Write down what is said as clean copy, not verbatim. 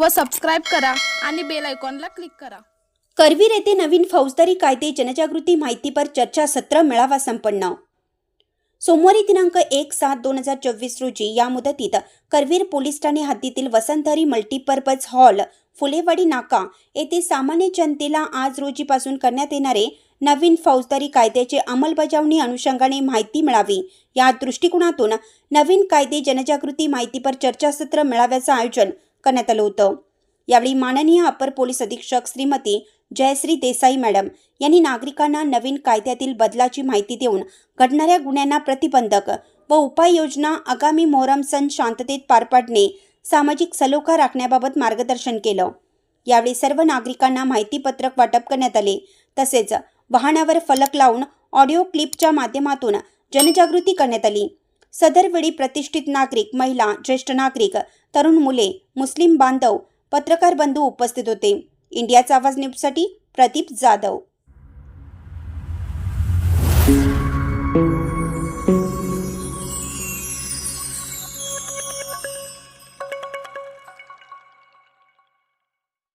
व सबस्क्राईब करा आणि बेल आयकॉनला क्लिक करा। करवीर येथे नवीन फौजदारी कायदे जनजागृती माहितीपर चर्चा सत्र मेळावा संपन्न। सोमवारी दिनांक 1/7/2024 रोजी या मुदतीत करवीर पोलीस ठाणे हद्दीतील वसंतहरी मल्टीपर्पज हॉल फुलेवाडी नाका येथे सामान्य जनतेला आज रोजीपासून करण्यात येणारे नवीन फौजदारी कायद्याचे अंमलबजावणी अनुषंगाने माहिती मिळावी या दृष्टिकोनातून नवीन कायदे जनजागृती माहितीपर चर्चासत्र मेळाव्याचे आयोजन करण्यात आले होते। यावेळी माननीय अपर पोलीस अधीक्षक श्रीमती जयश्री देसाई मॅडम यांनी नागरिकांना नवीन कायद्यातील बदलाची माहिती देऊन घडणाऱ्या गुन्ह्यांना प्रतिबंधक व उपाययोजना आगामी मोहरम सण शांततेत पार पाडणे सामाजिक सलोखा राखण्याबाबत मार्गदर्शन केलं। यावेळी सर्व नागरिकांना माहितीपत्रक वाटप करण्यात आले। तसेच वाहनावर फलक लावून ऑडिओ क्लिपच्या माध्यमातून जनजागृती करण्यात आली। सदरवेळी प्रतिष्ठित नागरिक, महिला, ज्येष्ठ नागरिक, तरुण मुले, मुस्लिम बांधव, पत्रकार बंधू उपस्थित होते। इंडियाचा आवाज न्यूजसाठी प्रदीप जाधव।